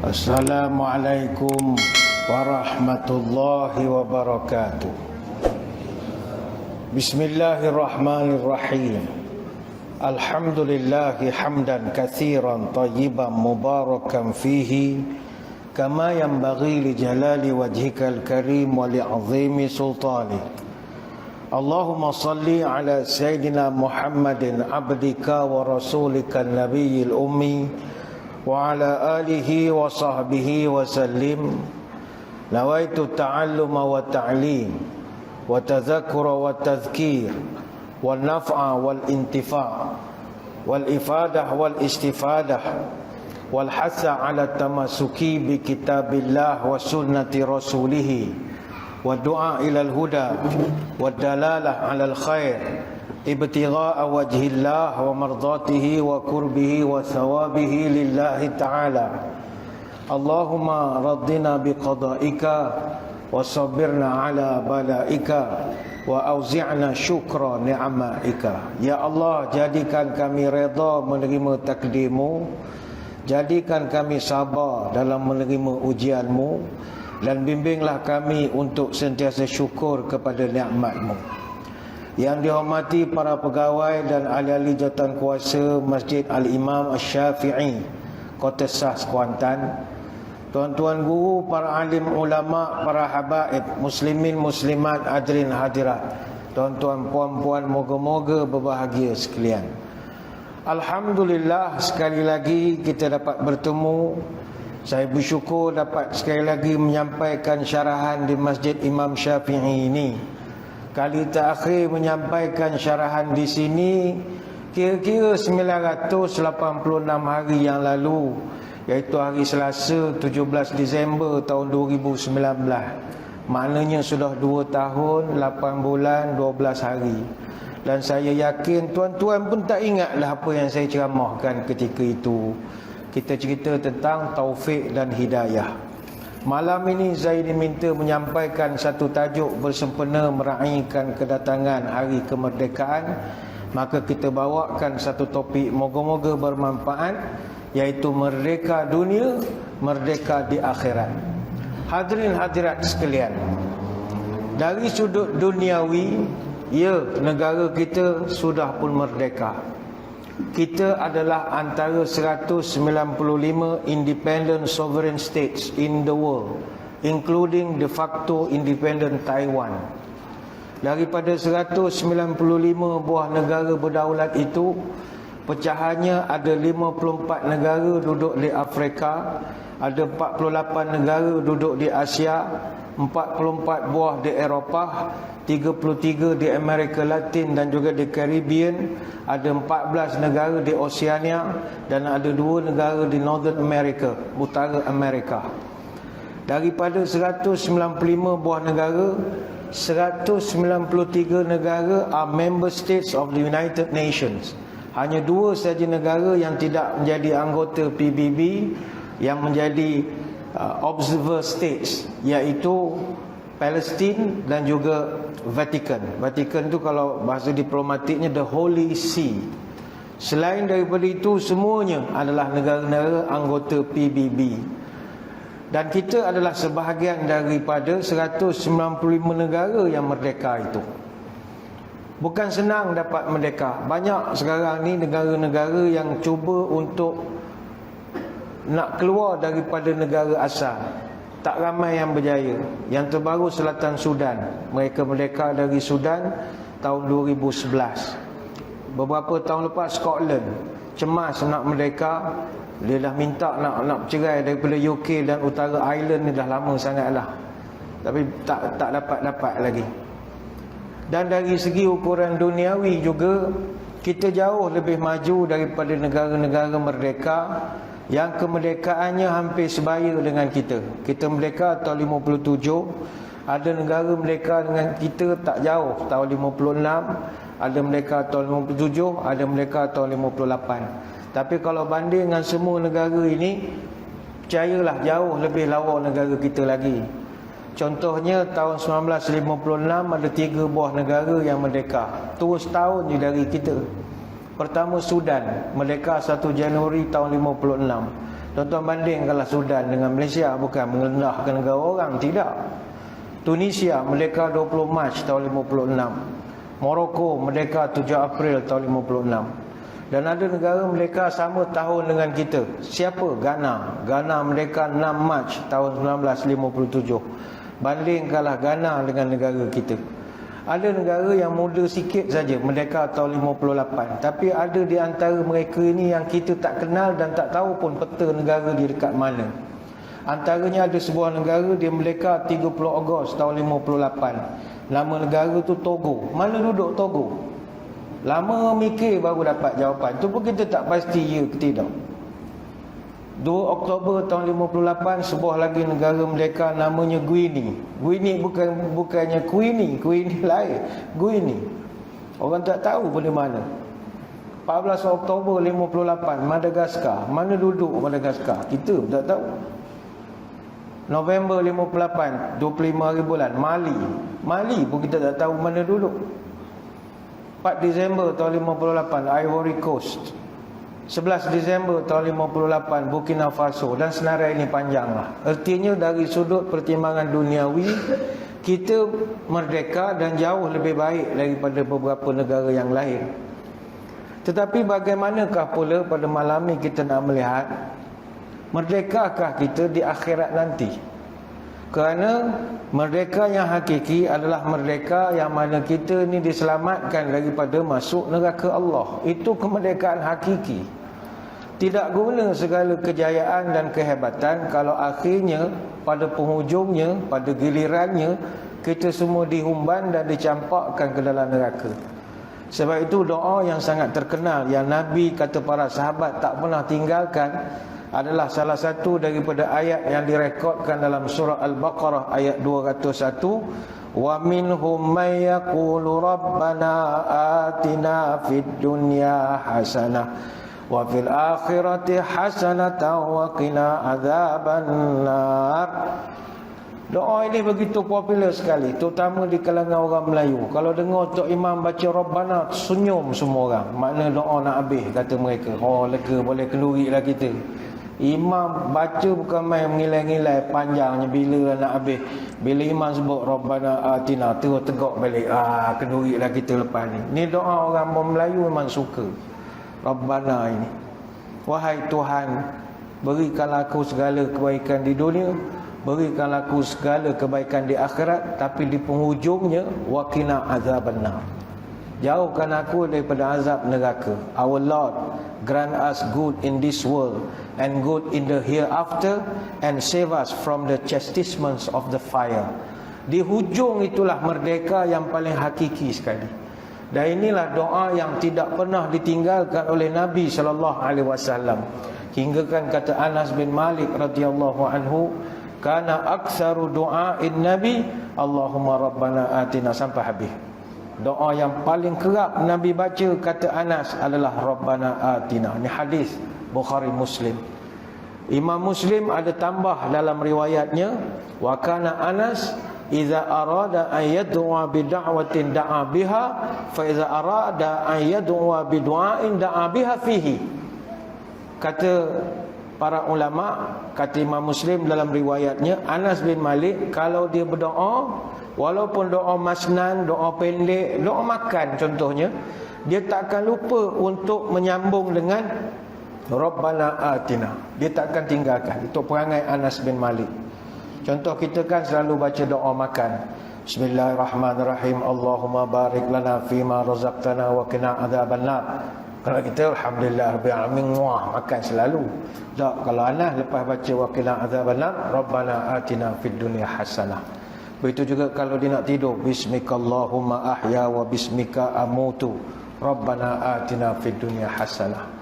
Assalamualaikum warahmatullahi wabarakatuh. Bismillahirrahmanirrahim. Alhamdulillahi hamdan katsiran tayyiban mubarakan fihi kama yanbaghi li jalali wajhikal karim wa li'azimi sultani. Allahumma salli ala sayyidina Muhammadin abdika wa rasulika nabiyil ummi wa ala alihi wa sahbihi wa sallim. Nawaitu ta'alluma wa ta'lim wa tadhakkura wa tadhkir wal naf'a wal intifa' wal ifadah wal istifadah wal hasa ala tamasuki bi kitabillah wa sunnati rasulih wa du'a ilal huda wa dalalah alal khair ibtigha'a wajhillah wa mardatihi wa qurbihi wa thawabihi lillahi ta'ala. Allahumma raddina biqada'ika wa sabirna ala bala'ika wa auzi'na syukra ni'ma'ika. Ya Allah, jadikan kami redha menerima takdirmu, jadikan kami sabar dalam menerima ujianmu, dan bimbinglah kami untuk sentiasa syukur kepada nikmatmu. Yang dihormati para pegawai dan ahli-ahli jawatan kuasa Masjid Al-Imam Asy-Syafi'i, Kota Sas, Kuantan, tuan-tuan guru, para alim ulama, para habaib, muslimin muslimat, hadirin hadirat, tuan-tuan puan-puan, moga-moga berbahagia sekalian. Alhamdulillah, sekali lagi kita dapat bertemu. Saya bersyukur dapat sekali lagi menyampaikan syarahan di Masjid Imam Syafi'i ini. Kali terakhir menyampaikan syarahan di sini kira-kira 986 hari yang lalu, iaitu hari Selasa 17 Disember tahun 2019. Maknanya sudah 2 tahun 8 bulan 12 hari. Dan saya yakin tuan-tuan pun tak ingatlah apa yang saya ceramahkan ketika itu. Kita cerita tentang taufik dan hidayah. Malam ini saya diminta menyampaikan satu tajuk bersempena meraihkan kedatangan hari kemerdekaan. Maka kita bawakan satu topik moga-moga bermanfaat, iaitu merdeka dunia, merdeka di akhirat. Hadirin hadirat sekalian, dari sudut duniawi, ya, negara kita sudah pun merdeka. Kita adalah antara 195 independent sovereign states in the world, including de facto independent Taiwan. Daripada 195 buah negara berdaulat itu, pecahannya ada 54 negara duduk di Afrika, ada 48 negara duduk di Asia, 44 buah di Eropah, 33 di Amerika Latin dan juga di Caribbean, ada 14 negara di Oceania, dan ada 2 negara di Northern America, Utara Amerika. Daripada 195 buah negara, 193 negara are member states of the United Nations. Hanya 2 saja negara yang tidak menjadi anggota PBB yang menjadi observer states, iaitu Palestin dan juga Vatican. Vatican itu kalau bahasa diplomatiknya the Holy See. Selain daripada itu, semuanya adalah negara-negara anggota PBB. Dan kita adalah sebahagian daripada 195 negara yang merdeka itu. Bukan senang dapat merdeka. Banyak sekarang ni negara-negara yang cuba untuk nak keluar daripada negara asal. Tak ramai yang berjaya. Yang terbaru Selatan Sudan. Mereka merdeka dari Sudan tahun 2011. Beberapa tahun lepas Scotland cemas nak merdeka. Dia dah minta nak bercerai daripada UK dan Utara Ireland ni dah lama sangat lah. Tapi tak dapat lagi. Dan dari segi ukuran duniawi juga, kita jauh lebih maju daripada negara-negara merdeka yang kemerdekaannya hampir sebaya dengan kita. Kita merdeka tahun 57, ada negara merdeka dengan kita tak jauh, tahun 56, ada merdeka tahun 57, ada merdeka tahun 58. Tapi kalau banding dengan semua negara ini, percayalah jauh lebih lawa negara kita lagi. Contohnya tahun 1956 ada 3 buah negara yang merdeka, terus tahun je dari kita. Pertama Sudan, merdeka 1 Januari tahun 56. Tuan-tuan bandingkanlah Sudan dengan Malaysia, bukan merendahkan negara orang, tidak. Tunisia merdeka 20 Mac tahun 56. Morocco merdeka 7 April tahun 56. Dan ada negara merdeka sama tahun dengan kita. Siapa? Ghana. Ghana merdeka 6 Mac tahun 1957. Bandingkanlah Ghana dengan negara kita. Ada negara yang muda sikit saja, merdeka tahun 58. Tapi ada di antara mereka ini yang kita tak kenal dan tak tahu pun peta negara di dekat mana. Antaranya ada sebuah negara, dia merdeka 30 Ogos tahun 58. Nama negara tu Togo. Mana duduk Togo? Lama mikir baru dapat jawapan. Tu pun kita tak pasti ya ke tidak. 2 Oktober tahun 58, sebuah lagi negara merdeka namanya Guinea. Guinea bukannya Queenie, Queenie lain. Guinea. Orang tak tahu pun di mana. 14 Oktober 58, Madagaskar. Mana duduk Madagaskar? Kita tak tahu. November 58, 25 hari bulan, Mali. Mali pun kita tak tahu mana duduk. 4 Disember tahun 58, Ivory Coast. 11 Disember tahun 58, Burkina Faso. Dan senarai ini panjanglah. Artinya dari sudut pertimbangan duniawi, kita merdeka dan jauh lebih baik daripada beberapa negara yang lain. Tetapi bagaimanakah pula pada malam ini kita nak melihat, merdekakah kita di akhirat nanti? Kerana merdeka yang hakiki adalah merdeka yang mana kita ni diselamatkan daripada masuk neraka Allah. Itu kemerdekaan hakiki. Tidak guna segala kejayaan dan kehebatan kalau akhirnya pada penghujungnya, pada gilirannya, kita semua dihumban dan dicampakkan ke dalam neraka. Sebab itu doa yang sangat terkenal yang Nabi kata para sahabat tak pernah tinggalkan adalah salah satu daripada ayat yang direkodkan dalam surah Al-Baqarah ayat 201. Wa minhum may yaqulu rabbana atina fid dunya hasanah wa fil akhirati hasanatan wa qina adzabannar. Doa ini begitu popular sekali, terutama di kalangan orang Melayu. Kalau dengar Tok Imam baca Rabbana, senyum semua orang. Makna doa nak habis, kata mereka. Oh lega, boleh kenduri lah kita. Imam baca bukan main mengilai-ngilai panjangnya bila nak habis. Bila imam sebut Rabbana atina, terus tegak balik. Kenduri lah kita lepas ni. Ni doa orang Melayu memang suka. Rabbana ini. Wahai Tuhan, berikanlah aku segala kebaikan di dunia, berikanlah aku segala kebaikan di akhirat, tapi di penghujungnya waqina azabannar. Jauhkan aku daripada azab neraka. Our Lord, grant us good in this world and good in the hereafter, and save us from the chastisements of the fire. Di hujung itulah merdeka yang paling hakiki sekali. Dan inilah doa yang tidak pernah ditinggalkan oleh Nabi SAW. Hingga kan kata Anas bin Malik radhiyallahu anhu, kana aktsaru du'ain Nabi Allahumma rabbana atina, sampai habis. Doa yang paling kerap Nabi baca, kata Anas, adalah Rabbana atina. Ini hadis Bukhari Muslim. Imam Muslim ada tambah dalam riwayatnya, wa kana Anas idza arada an yad'a bi da'watin da'a biha, fa idza arada an yad'a bi du'ain da'a biha fihi. Kata para ulama, kata Imam Muslim dalam riwayatnya, Anas bin Malik kalau dia berdoa, walaupun doa masnan, doa pendek, doa makan contohnya, dia tak akan lupa untuk menyambung dengan Rabbana atina. Dia tak akan tinggalkan. Itu perangai Anas bin Malik. Contoh kita kan selalu baca doa makan. Bismillahirrahmanirrahim. Allahumma barik lana fima razaqtana wa qina adzabannar. Kalau kita alhamdulillah rabbil alamin, makan selalu. Tak, kalau Anas lepas baca wa qina adzabannar, Rabbana atina fid dunya hasanah. Begitu juga kalau dia nak tidur, bismikallahumma ahya wa bismika amutu, Rabbana atina fid dunya hasanah.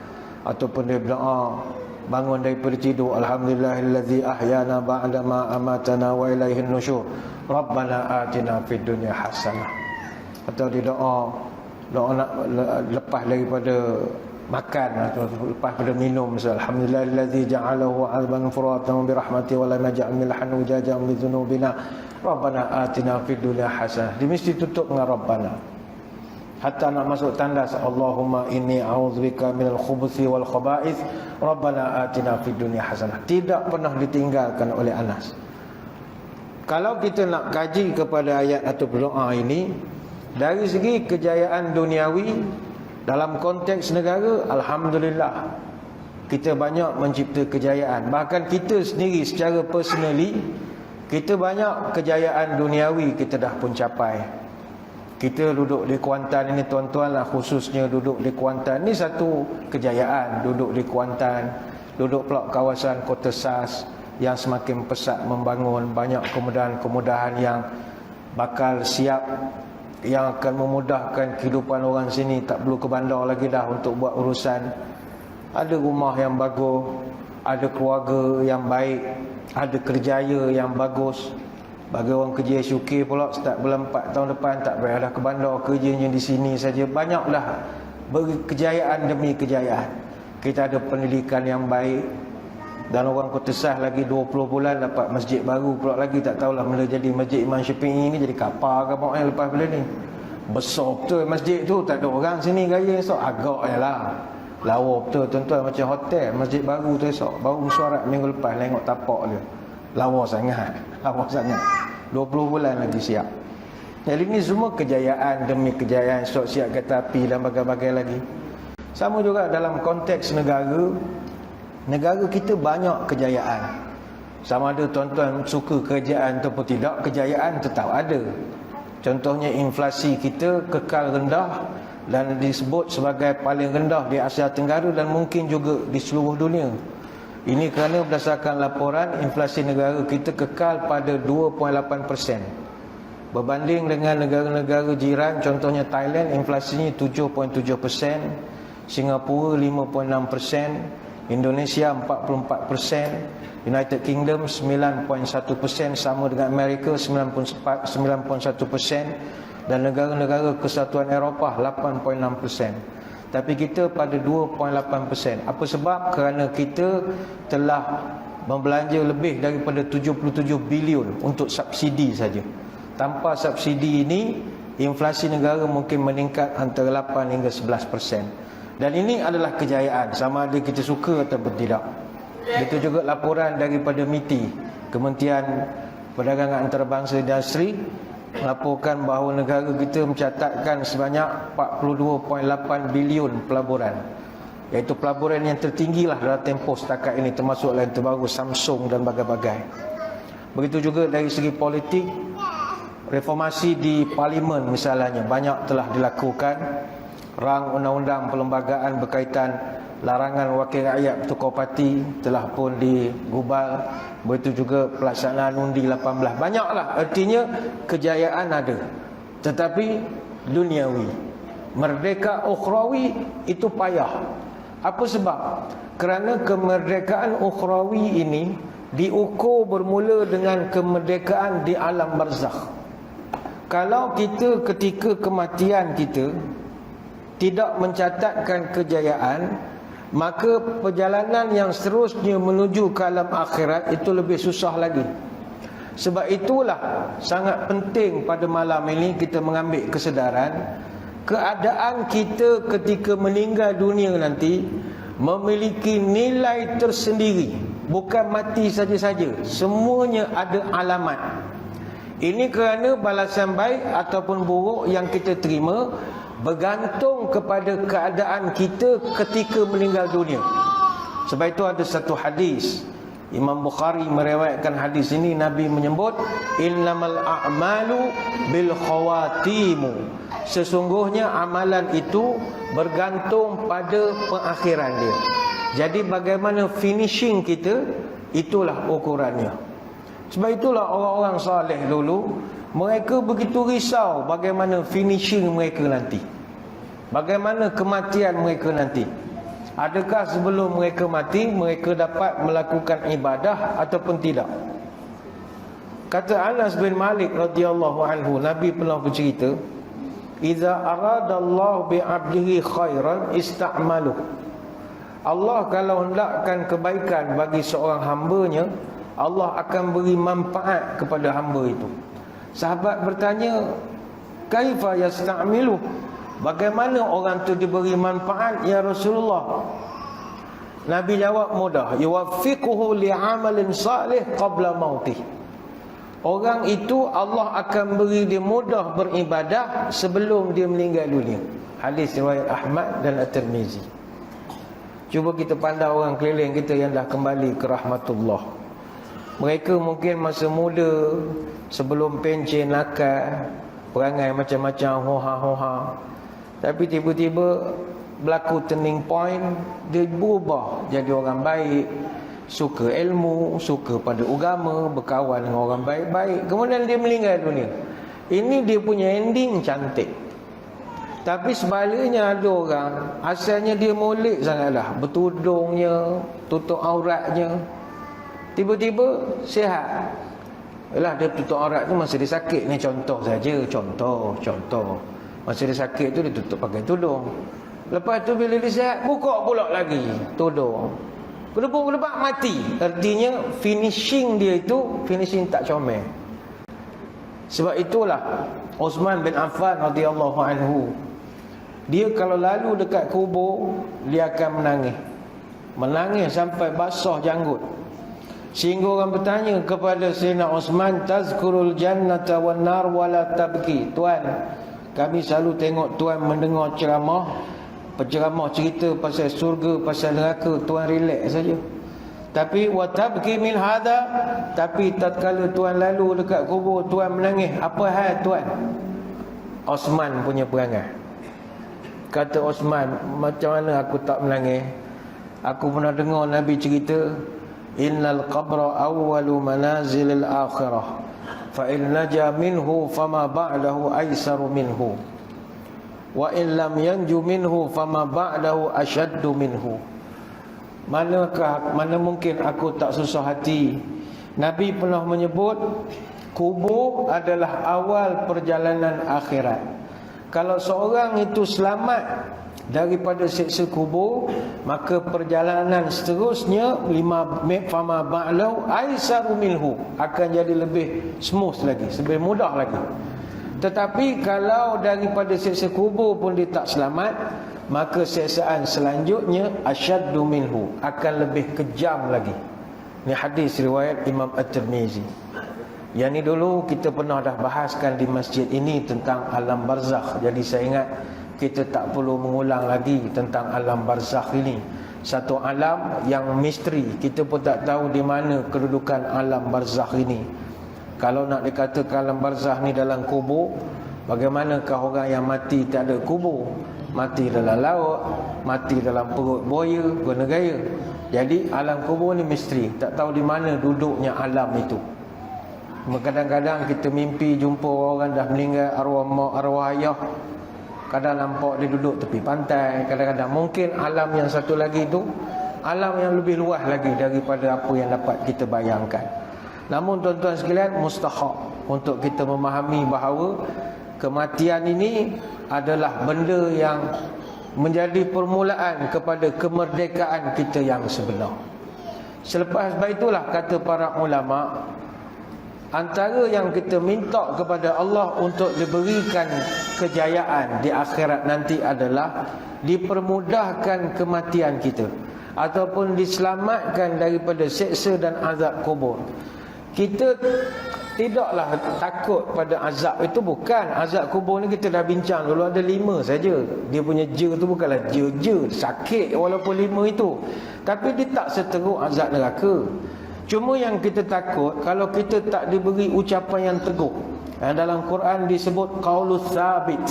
Ataupun dia berdoa bangun daripada tidur, alhamdulillahillazi ahyana ba'da ma amatana wa ilaihin nusyur, Rabbana atina fid dunya hasanah. Atau dia doa nak lepas daripada makan atau lepas pada minum, misalnya alhamdulillahillazi ja'alahu 'azban furatan bi rahmatihi wa lam yaj'al milhan ujajan bi dzunubina, Rabbana atina fid dunya hasanah. Dia mesti tutup dengan Rabbana. hatta nak masuk tandas Allahumma inni a'udzubika minal khubuthi wal khaba'ith rabbana atina fid dunya hasanah. Tidak pernah ditinggalkan oleh Anas. Kalau kita nak kaji kepada ayat atau doa ini dari segi kejayaan duniawi dalam konteks negara, alhamdulillah kita banyak mencipta kejayaan. Bahkan kita sendiri secara personally, kita banyak kejayaan duniawi kita dah pun capai. Kita duduk di Kuantan ini tuan-tuan lah, khususnya duduk di Kuantan ni satu kejayaan. Duduk di Kuantan, duduk pula kawasan Kota Sas yang semakin pesat membangun, banyak kemudahan-kemudahan yang bakal siap, yang akan memudahkan kehidupan orang sini. Tak perlu ke bandar lagi dah untuk buat urusan. Ada rumah yang bagus, ada keluarga yang baik, ada kerjaya yang bagus. Bagi orang kerja SUK pula, start bulan 4 tahun depan tak payah dah ke bandar, kerjanya di sini saja. Banyaklah kejayaan demi kejayaan. Kita ada pendidikan yang baik. Dan orang Kota Sas lagi 20 bulan dapat masjid baru pula lagi. Tak tahulah bila jadi Masjid Imam Syafi'i ni jadi kapal ke apa lepas bila ni. Besar betul masjid tu, tak ada orang sini gaya esok. Agak je lah, lawa betul tuan-tuan, macam hotel. Masjid baru tu esok, baru suara minggu lepas tengok tapak dia. Lawa sangat, lawa sangat. 20 bulan lagi siap. Jadi ni semua kejayaan demi kejayaan. Esok siap kereta api dan bagai-bagai lagi. Sama juga dalam konteks negara. Negara kita banyak kejayaan. Sama ada tuan-tuan suka kejayaan ataupun tidak, kejayaan tetap ada. Contohnya inflasi kita kekal rendah dan disebut sebagai paling rendah di Asia Tenggara dan mungkin juga di seluruh dunia. Ini kerana berdasarkan laporan inflasi negara kita kekal pada 2.8%. Berbanding dengan negara-negara jiran, contohnya Thailand, inflasinya 7.7%, Singapura 5.6%, Indonesia 44%, United Kingdom 9.1%, sama dengan Amerika 9.1%, dan negara-negara Kesatuan Eropah 8.6%. Tapi kita pada 2.8%. Apa sebab? Kerana kita telah membelanja lebih daripada 77 bilion untuk subsidi saja. Tanpa subsidi ini, inflasi negara mungkin meningkat antara 8 hingga 11%. Dan ini adalah kejayaan, sama ada kita suka ataupun tidak. Itu juga laporan daripada MITI, Kementerian Perdagangan Antarabangsa dan Industri, melaporkan bahawa negara kita mencatatkan sebanyak 42.8 bilion pelaburan. Iaitu pelaburan yang tertinggi lah dalam tempoh setakat ini, termasuk yang terbaru Samsung dan bagai-bagai. Begitu juga dari segi politik, reformasi di parlimen misalnya banyak telah dilakukan. Rang undang-undang perlembagaan berkaitan larangan wakil rakyat bertukar parti telah pun digubal. Begitu juga pelaksanaan undi 18. Banyaklah, artinya kejayaan ada, tetapi duniawi. Merdeka ukhrawi itu payah. Apa sebab? Kerana kemerdekaan ukhrawi ini diukur bermula dengan kemerdekaan di alam barzakh. Kalau kita ketika kematian kita tidak mencatatkan kejayaan, maka perjalanan yang seterusnya menuju ke alam akhirat itu lebih susah lagi. Sebab itulah sangat penting pada malam ini kita mengambil kesedaran keadaan kita ketika meninggal dunia nanti memiliki nilai tersendiri. Bukan mati saja-saja, semuanya ada alamat. Ini kerana balasan baik ataupun buruk yang kita terima bergantung kepada keadaan kita ketika meninggal dunia. Sebab itu ada satu hadis, Imam Bukhari meriwayatkan hadis ini. Nabi menyebut innamal a'malu bil khawatimu. Sesungguhnya amalan itu bergantung pada pengakhiran dia. Jadi bagaimana finishing kita, itulah ukurannya. Sebab itulah orang-orang saleh dulu, mereka begitu risau bagaimana finishing mereka nanti, bagaimana kematian mereka nanti. Adakah sebelum mereka mati mereka dapat melakukan ibadah ataupun tidak? Kata Anas bin Malik radhiyallahu anhu, Nabi pernah bercerita, "Idza aradallahu bi 'abdihi khairan ista'malu." Allah kalau hendakkan kebaikan bagi seorang hamba-Nya, Allah akan beri manfaat kepada hamba itu. Sahabat bertanya, "Kaifa yasta'milu?" Bagaimana orang tu diberi manfaat ya Rasulullah? Nabi jawab mudah, yuwaffiquhu li'amalin salih qabla mautih. Orang itu Allah akan beri dia mudah beribadah sebelum dia meninggal dunia. Hadis riwayat Ahmad dan At-Tirmizi. Cuba kita pandang orang keliling kita yang dah kembali ke rahmatullah. Mereka mungkin masa muda, sebelum pencen nakal, perangai macam-macam, hoha-hoha. Tapi tiba-tiba berlaku turning point, dia berubah jadi orang baik, suka ilmu, suka pada agama, berkawan dengan orang baik-baik. Kemudian dia meninggal dunia. Ini dia punya ending cantik. Tapi sebaliknya ada orang, asalnya dia molek sangatlah, bertudungnya, tutup auratnya, tiba-tiba sihat. Yalah, dia tutup aurat tu masa dia sakit ni, contoh saja, contoh. Masa dia sakit tu dia tutup pakai tudung. Lepas tu bila dia sihat, buka pula lagi tudung. Kelebuk-kelebak mati. Artinya finishing dia itu finishing tak comel. Sebab itulah Uthman bin Affan radhiyallahu anhu, dia kalau lalu dekat kubur, dia akan menangis. Menangis sampai basah janggut. Sehingga orang bertanya kepada Sayyidina Uthman, tazkurul jannata wan nar wala tabki. Tuan, kami selalu tengok Tuan mendengar penceramah cerita pasal surga, pasal neraka, Tuan relax saja. Tapi watabki min hadha, tapi tatkala Tuan lalu dekat kubur, Tuan menangis. Apa hal Tuan? Uthman punya perangai. Kata Uthman, macam mana aku tak menangis? Aku pernah dengar Nabi cerita, innal qabra awwalu manazilil akhirah, fa in naja minhu fama ba'dahu aisaru minhu, wa in lam yanju minhu fama ba'dahu ashaddu minhu. Mana mungkin aku tak susah hati. Nabi pernah menyebut kubur adalah awal perjalanan akhirat. Kalau seorang itu selamat daripada siksa kubur, maka perjalanan seterusnya fama ba'dahu aisaru minhu, akan jadi lebih smooth lagi, lebih mudah lagi. Tetapi kalau daripada siksa kubur pun dia tak selamat, maka siksaan selanjutnya asyaddu minhu, akan lebih kejam lagi. Ini hadis riwayat Imam At-Tirmizi. Yang ni dulu kita pernah dah bahaskan di masjid ini tentang alam barzakh. Jadi saya ingat kita tak perlu mengulang lagi tentang alam barzakh ini. Satu alam yang misteri, kita pun tak tahu di mana kedudukan alam barzakh ini. Kalau nak dikatakan alam barzakh ni dalam kubur, bagaimanakah orang yang mati tak ada kubur? Mati dalam laut, mati dalam perut buaya, guna gaya. Jadi alam kubur ni misteri, tak tahu di mana duduknya alam itu. Kadang-kadang kita mimpi jumpa orang dah meninggal, arwah mak, arwah ayah. Kadang nampak dia duduk tepi pantai. Kadang-kadang mungkin alam yang satu lagi itu alam yang lebih luas lagi daripada apa yang dapat kita bayangkan. Namun tuan-tuan sekalian, mustahak untuk kita memahami bahawa kematian ini adalah benda yang menjadi permulaan kepada kemerdekaan kita yang sebenar. Selepas itulah kata para ulama, antara yang kita minta kepada Allah untuk diberikan kejayaan di akhirat nanti adalah dipermudahkan kematian kita, ataupun diselamatkan daripada seksa dan azab kubur. Kita tidaklah takut pada azab itu, bukan. Azab kubur ni kita dah bincang dulu, ada 5 saja. Dia punya je tu bukanlah je sakit walaupun 5 itu, tapi dia tak seteruk azab neraka. Cuma yang kita takut kalau kita tak diberi ucapan yang teguh. Dalam Quran disebut qaulus sabit.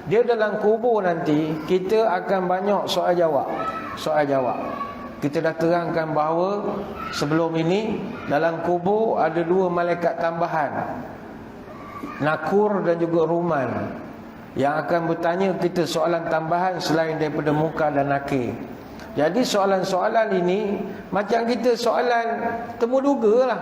Dia dalam kubur nanti kita akan banyak soal jawab. Kita dah terangkan bahawa sebelum ini dalam kubur ada 2 malaikat tambahan, Nakur dan juga Ruman, yang akan bertanya kita soalan tambahan selain daripada Munkar dan Nakir. Jadi soalan-soalan ini macam kita soalan temu duga lah.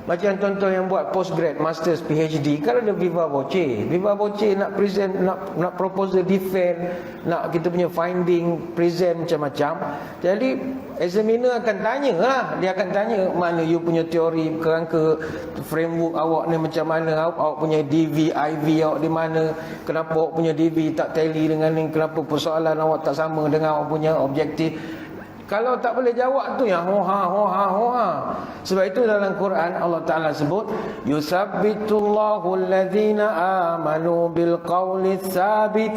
Macam contoh yang buat postgrad, masters, PhD, kan ada viva voce. Viva voce nak present, nak proposal defend, nak kita punya finding present macam-macam. Jadi examiner akan tanya lah, dia akan tanya mana you punya teori, kerangka framework awak ni macam mana, awak punya DV, IV awak di mana, kenapa awak punya DV tak tally dengan ni, kenapa persoalan awak tak sama dengan awak punya objektif. Kalau tak boleh jawab tu yang hoha. Sebab itu dalam Quran Allah Ta'ala sebut, yusabbitullahu alladhina amanu bil qawli tsabit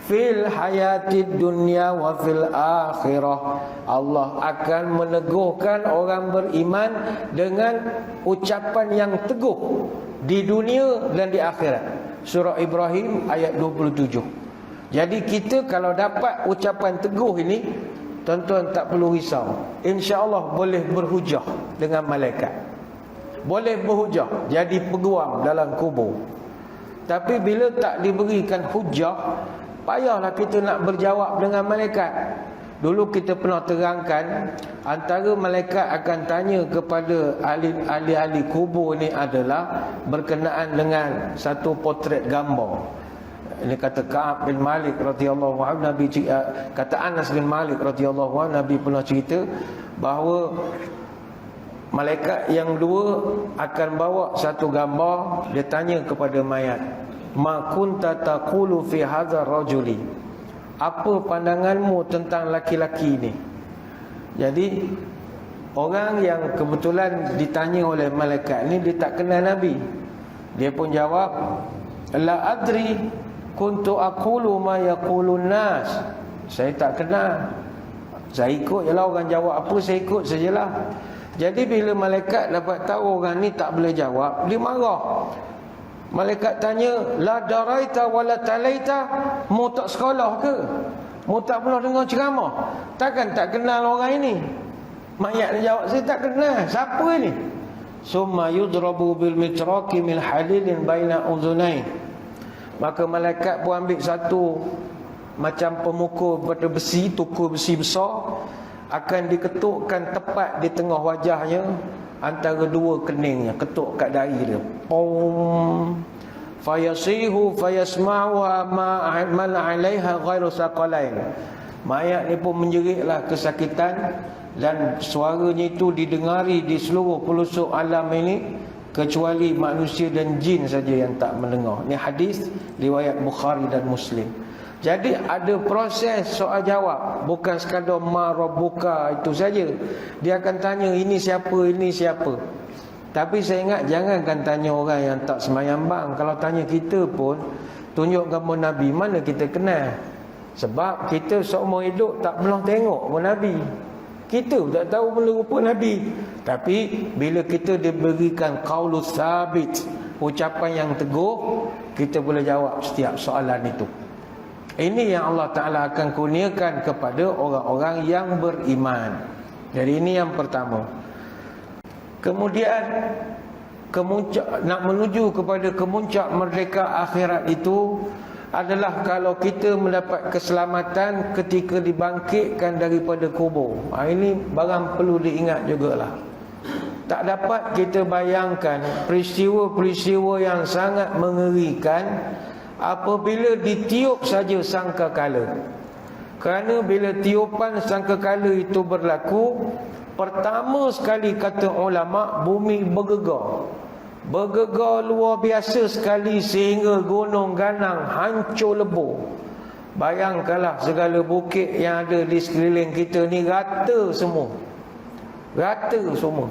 fil hayatid dunya wa fil akhirah. Allah akan meneguhkan orang beriman dengan ucapan yang teguh di dunia dan di akhirat. Surah Ibrahim ayat 27. Jadi kita kalau dapat ucapan teguh ini, tuan-tuan tak perlu risau. InsyaAllah boleh berhujah dengan malaikat. Boleh berhujah, jadi peguam dalam kubur. Tapi bila tak diberikan hujah, payahlah kita nak berjawab dengan malaikat. Dulu kita pernah terangkan, antara malaikat akan tanya kepada ahli-ahli kubur ni adalah berkenaan dengan satu potret gambar. Ini kata Ka'ab bin Malik radhiyallahu anhu, Nabi kata Anas bin Malik radhiyallahu anhu, Nabi pernah cerita bahawa malaikat yang dua akan bawa satu gambar. Dia tanya kepada mayat, ma kunta taqulu fi hadzal rajuli, apa pandanganmu tentang laki-laki ini? Jadi orang yang kebetulan ditanya oleh malaikat ni, dia tak kenal Nabi. Dia pun jawab, la adri kuntu aqulu ma yaqulun nas. Saya tak kenal, saya ikut jelah orang jawab apa, saya ikut sajalah. Jadi bila malaikat dapat tahu orang ni tak boleh jawab, dia marah. Malaikat tanya, la daraita wala talaita, mu tak sekolah ke? Mu tak pernah dengar ceramah? Takkan tak kenal orang ini? Mayat dia jawab, saya tak kenal. Siapa ini? Summa yudrabu bil mitraqi min halilin baina udhunain. Maka malaikat pun ambil satu macam pemukul pada besi, tukul besi besar, akan diketukkan tepat di tengah wajahnya, antara dua keningnya, ketuk kat dahi dia. Pom. Fayasihu fayasma'uha man 'alaiha ghairu saqalain. Mayat ni pun menjeritlah kesakitan, dan suaranya itu didengari di seluruh pelosok alam ini, kecuali manusia dan jin saja yang tak mendengar. Ini hadis riwayat Bukhari dan Muslim. Jadi ada proses soal jawab, bukan sekadar ma rabbuka itu saja. Dia akan tanya ini siapa, ini siapa. Tapi saya ingat jangankan tanya orang yang tak sembahyang bang. Kalau tanya kita pun, tunjuk gambar Nabi, mana kita kenal. Sebab kita seumur hidup tak pernah tengok pun Nabi. Kita tak tahu benda rupa Nabi. Tapi bila kita diberikan qaulus sabit, ucapan yang teguh, kita boleh jawab setiap soalan itu. Ini yang Allah Ta'ala akan kurniakan kepada orang-orang yang beriman. Jadi ini yang pertama. Kemudian nak menuju kepada kemuncak merdeka akhirat itu adalah kalau kita mendapat keselamatan ketika dibangkitkan daripada kubur. Ini barang perlu diingat jugalah. Tak dapat kita bayangkan peristiwa-peristiwa yang sangat mengerikan apabila ditiup saja sangkakala. Kerana bila tiupan sangkakala itu berlaku, pertama sekali kata ulama, bumi bergegar. Bergegar luar biasa sekali sehingga gunung ganang hancur lebur. Bayangkanlah segala bukit yang ada di sekeliling kita ni rata semua. Rata semua.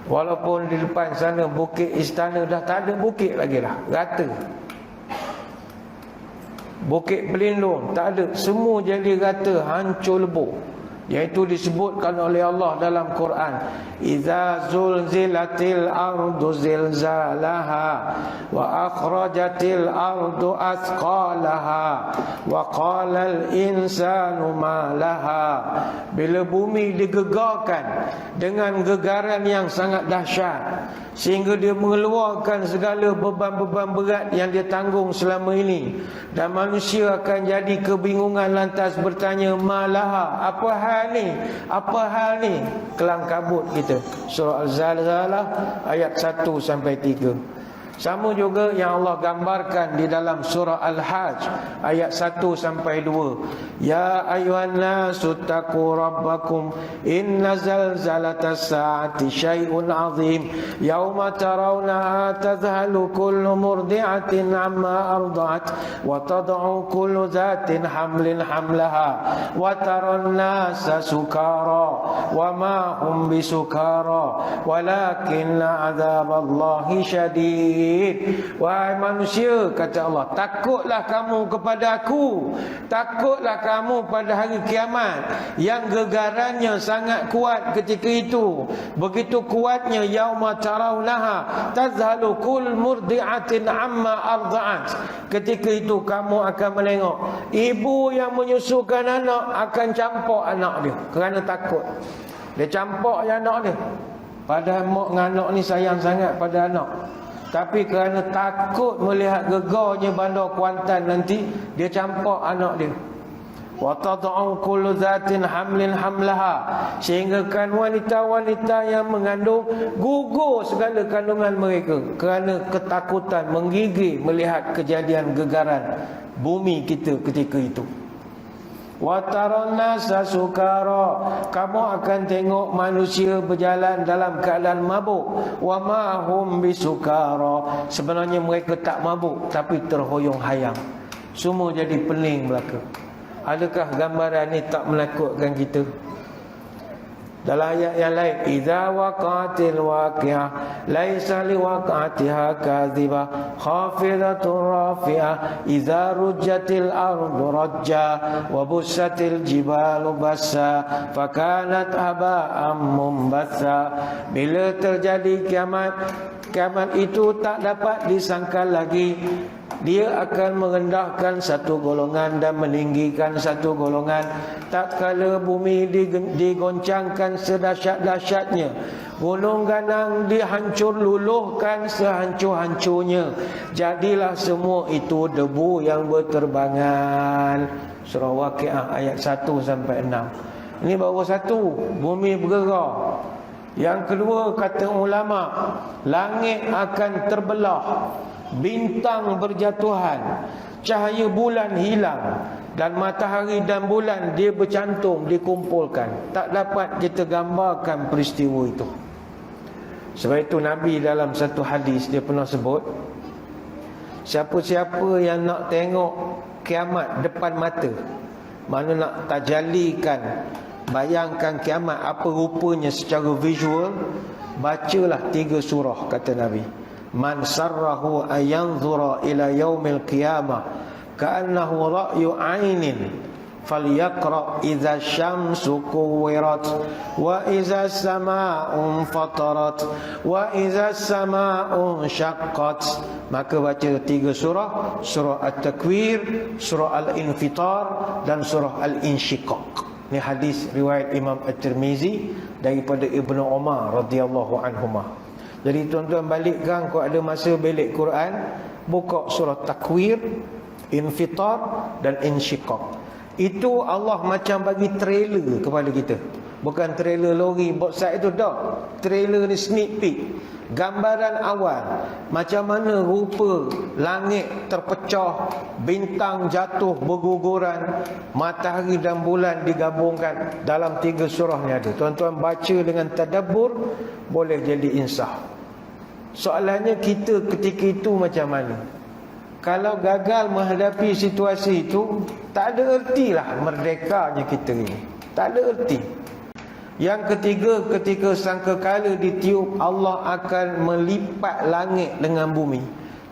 Walaupun di depan sana bukit istana dah tak ada bukit lagi lah, rata. Bukit Pelindung tak ada, semua jadi rata, hancur lebur. Iaitu disebutkan oleh Allah dalam Quran, idza zulzilatil ardu zilzalaha wa akhrajatil ardu athqalaha wa qalal insanu ma laha. Bila bumi digegarkan dengan gegaran yang sangat dahsyat, sehingga dia mengeluarkan segala beban-beban berat yang dia tanggung selama ini, dan manusia akan jadi kebingungan lantas bertanya, malaha, apa hal hal ni? Apa hal ni? Kelang kabut kita. Surah Al-Zalzalah ayat 1 sampai 3. Sama juga yang Allah gambarkan di dalam surah Al-Hajj ayat 1 sampai 2. Ya ayuhan nasu taqu rabbakum inna zalzalatas saati syai'un azim yauma tarawnaha tadhhalu kullu murdi'atin amma arda'at wa tad'u kullu dhatin hamlin hamlaha wa taran nasa sukara wa ma hum bisukara walakinna adzaballahi syadid. Wahai manusia, kata Allah, takutlah kamu kepada aku, takutlah kamu pada hari kiamat yang gegarannya sangat kuat ketika itu. Begitu kuatnya yauma tarawnaha tazhalu kull murdi'atin amma arda'at. Ketika itu kamu akan menengok ibu yang menyusukan anak akan campur anak dia kerana takut. Dia campur anak dia. Padahal mak dengan anak ni sayang sangat pada anak, tapi kerana takut melihat gegarnya bandar Kuantan nanti, dia campak anak dia. Wa tad'u kullu dhatin hamlin hamlaha, sehingga kan wanita-wanita yang mengandung gugur segala kandungan mereka kerana ketakutan menggigil melihat kejadian gegaran bumi kita ketika itu. Wa taranna sukara, kamu akan tengok manusia berjalan dalam keadaan mabuk. Wa ma hum bisukara, sebenarnya mereka tak mabuk tapi terhoyong hayang. Semua jadi pening belaka. Adakah gambaran ni tak menakutkan kita? Dalam ayat yang lain, idza waqatil waqi'ah laisa liwaqatiha kadhibah khafidatur rafi'ah idza rujjatil ardu rajja wa bussatil jibalu bassa fakanat haba'an mumbatha. Bila terjadi kiamat itu tak dapat disangkal lagi. Dia akan merendahkan satu golongan dan meninggikan satu golongan. Tak kala bumi digoncangkan sedahsyat-dahsyatnya, gunung ganang dihancur luluhkan sehancur-hancurnya, jadilah semua itu debu yang berterbangan. Surah Waqiah ayat 1 sampai 6. Ini baru satu, bumi bergerak. Yang kedua, kata ulama, langit akan terbelah, bintang berjatuhan, cahaya bulan hilang, dan matahari dan bulan dia bercantum, dikumpulkan. Tak dapat kita gambarkan peristiwa itu. Sebab itu Nabi dalam satu hadis dia pernah sebut, siapa-siapa yang nak tengok kiamat depan mata, mana nak tajallikan, bayangkan kiamat apa rupanya secara visual, bacalah 3 surah, kata Nabi. Man sarrahu ayanzura ila yaumil qiyamah ka'annahu ra'yu 'ainin falyaqra idza syamsu kuwirat wa idza samaa'u fatarat wa idza samaa'u syaqqat. Maka baca 3 surah, surah At-Takwir, surah Al-Infitar dan surah Al-Insyiqaq. Ini hadis riwayat Imam At-Tirmizi daripada Ibnu Umar radhiyallahu anhuma. Jadi tuan-tuan balikkan, kalau ada masa belik Quran, buka surah Takwir, Infitar dan Insyiqaq. Itu Allah macam bagi trailer kepada kita. Bukan trailer lori boxside itu dah. Trailer ni sneak peek, gambaran awal macam mana rupa langit terpecah, bintang jatuh berguguran, matahari dan bulan digabungkan. Dalam 3 surah ni ada. Tuan-tuan baca dengan tadabbur, boleh jadi insaf. Soalannya kita ketika itu macam mana? Kalau gagal menghadapi situasi itu, tak ada ertilah merdekanya kita ini. Tak ada erti. Yang ketiga, ketika sangkakala ditiup, Allah akan melipat langit dengan bumi.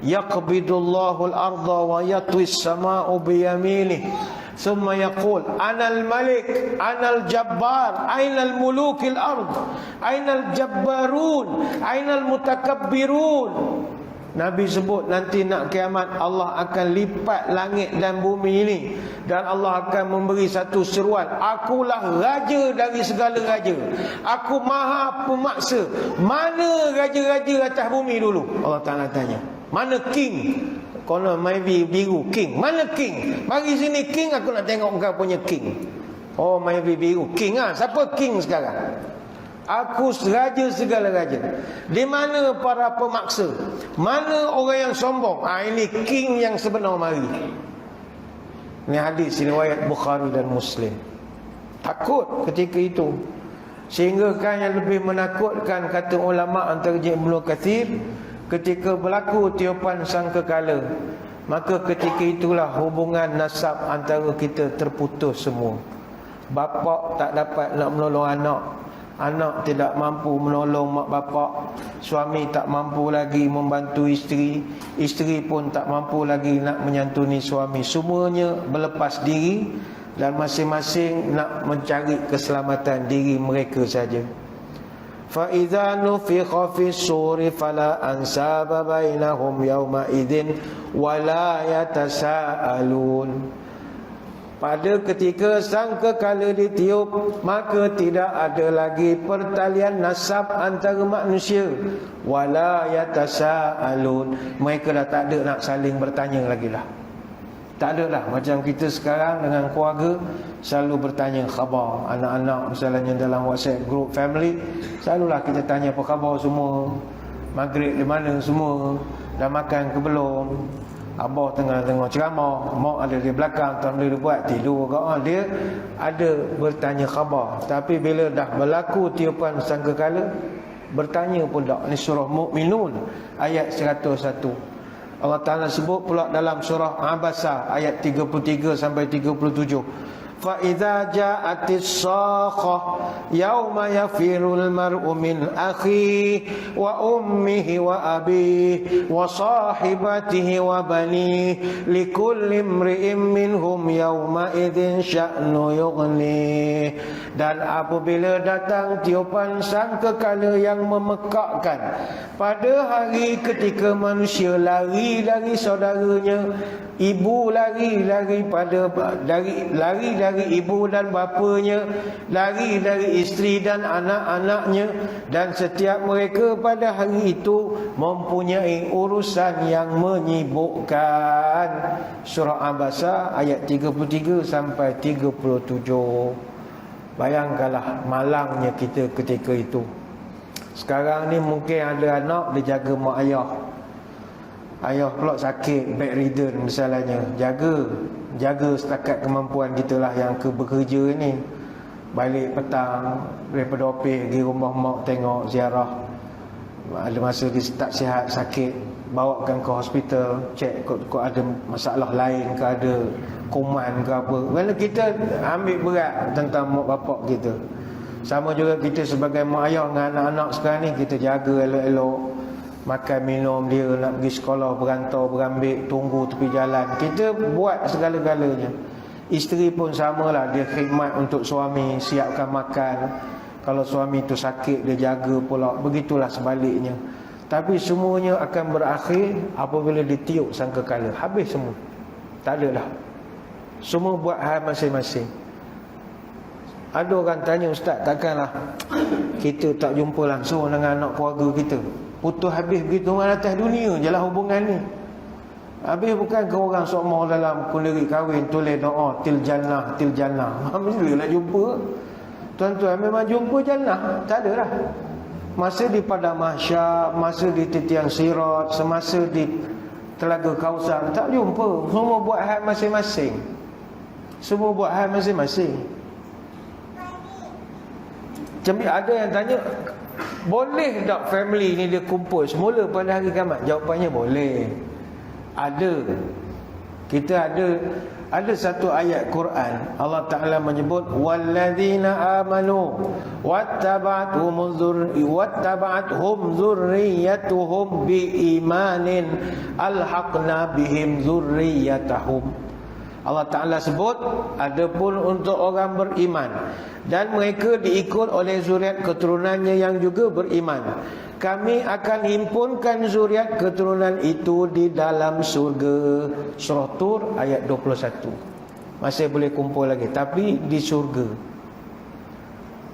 Yaqbidullahu al-ardha wa yatwis sama'u biyaminih. Summa yaqul anal malik anal jabbar ainal mulukil ard ainal jabbarun ainal mutakabbirun. Nabi sebut nanti nak kiamat, Allah akan lipat langit dan bumi ini, dan Allah akan memberi satu seruan, akulah raja dari segala raja, aku maha pemaksa. Mana raja-raja atas bumi dulu? Allah Ta'ala tanya, mana king? Konon maybe biru king. Mana king? Mari sini king, aku nak tengok engkau punya king. Oh, main biru. King ah. Siapa king sekarang? Aku raja segala raja. Di mana para pemaksa? Mana orang yang sombong? Ini king yang sebenar mari. Ini hadis riwayat Bukhari dan Muslim. Takut ketika itu. Sehingga kan yang lebih menakutkan, kata ulama antara Ibnu Katsir, ketika berlaku tiupan sangkakala, maka ketika itulah hubungan nasab antara kita terputus semua. Bapa tak dapat nak menolong anak, anak tidak mampu menolong mak bapak, suami tak mampu lagi membantu isteri, isteri pun tak mampu lagi nak menyantuni suami. Semuanya berlepas diri dan masing-masing nak mencari keselamatan diri mereka saja. Fa idza nufikha fis suri fala ansaba bainahum yawma idzin wala yatasaalun. Pada ketika sangkakala ditiup, maka tidak ada lagi pertalian nasab antara manusia. Wala yatasaalun. Mereka dah tak ada nak saling bertanya lagi lah. Tak ada lah. Macam kita sekarang dengan keluarga selalu bertanya khabar. Anak-anak misalnya dalam WhatsApp group family, selalulah kita tanya apa khabar semua, maghrib di mana semua, dah makan ke belum, abah tengah tengok ceramah, mak ada di belakang, tuan dia buat tidur ke. Dia ada bertanya khabar. Tapi bila dah berlaku tiupan sangkakala, bertanya pun tak. Ini surah Mu'minun ayat 101. Allah Ta'ala sebut pula dalam surah Abasa ayat 33 sampai 37. Fa idza ja'atis sakhah yauma yafirul mar'u min akhihi wa ummihi wa abihi wa sahibatihi wa banihi likulli imri'in minhum yauma idzin sya'nu yughni. Dan apabila datang tiupan sangkakala yang memekakkan, pada hari ketika manusia lari dari saudaranya, ibu lari dari ibu dan bapanya, lari dari isteri dan anak-anaknya, dan setiap mereka pada hari itu mempunyai urusan yang menyibukkan. Surah Abasa ayat 33 sampai 37. Bayangkanlah malangnya kita ketika itu. Sekarang ni mungkin ada anak dia jaga mak ayah, ayah pula sakit, bedridden misalnya, jaga setakat kemampuan kita lah yang bekerja ni. Balik petang daripada ofis, pergi rumah mak tengok ziarah. Ada masa dia tak sihat, sakit, bawakan ke hospital, cek kok ada masalah lain ke, ada kuman ke apa. Kerana kita ambil berat tentang mak bapak kita. Sama juga kita sebagai mak ayah dengan anak-anak sekarang ni, kita jaga elok-elok makan minum dia, nak pergi sekolah, berantau, berambik, tunggu tepi jalan, kita buat segala-galanya. Isteri pun samalah, dia khidmat untuk suami, siapkan makan. Kalau suami tu sakit, dia jaga pula. Begitulah sebaliknya. Tapi semuanya akan berakhir apabila ditiup sangkakala. Habis semua, tak ada dah. Semua buat hal masing-masing. Ada orang tanya, ustaz, takkanlah kita tak jumpa langsung dengan anak keluarga kita? Putus habis begitu orang atas dunia je lah hubungan ni. Habis bukan ke orang semua dalam kunderi kahwin tulis doa til jannah, til jannah. Bila nak jumpa? Tuan-tuan, memang jumpa jannah? Tak ada lah. Masa di padang mahsyar, masa di titiang sirat, semasa di telaga Kausar, tak jumpa. Semua buat hal masing-masing. Semua buat hal masing-masing. Jadi ada yang tanya, boleh tak family ni dia kumpul semula pada hari kiamat? Jawapannya boleh. Ada. Kita ada satu ayat Quran, Allah Ta'ala menyebut walladzina amanu wattaba'athum dzurriyyatuhum biimanin alhaqna bihim dzurriyyatahum. Allah Ta'ala sebut, adapun untuk orang beriman dan mereka diikut oleh zuriat keturunannya yang juga beriman, kami akan himpunkan zuriat keturunan itu di dalam surga. Surah Tur ayat 21. Masih boleh kumpul lagi, tapi di surga.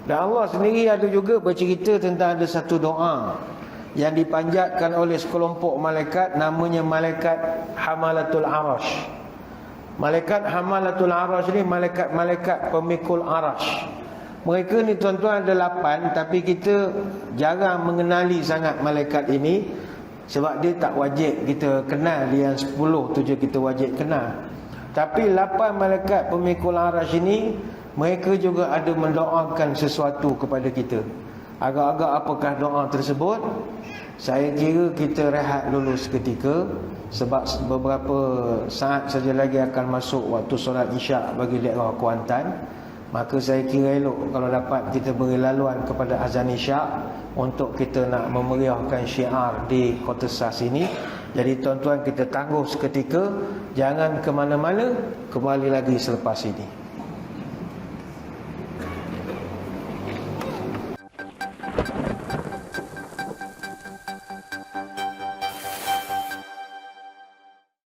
Dan Allah sendiri ada juga bercerita tentang ada satu doa yang dipanjatkan oleh sekelompok malaikat, namanya malaikat Hamalatul Arash. Malaikat hamalatul arash ni malaikat pemikul arash. Mereka ni tuan-tuan ada 8, tapi kita jarang mengenali sangat malaikat ini, sebab dia tak wajib kita kenal. Dia yang 10 tu je kita wajib kenal. Tapi 8 malaikat pemikul arash ini, mereka juga ada mendoakan sesuatu kepada kita. Agak-agak apakah doa tersebut? Saya kira kita rehat dulu seketika, sebab beberapa saat saja lagi akan masuk waktu solat isyak bagi daerah Kuantan. Maka saya kira elok kalau dapat kita beri laluan kepada azan isyak untuk kita nak memeriahkan syiar di Kota Sas ini. Jadi tuan-tuan, kita tangguh seketika, jangan ke mana-mana, kembali lagi selepas ini.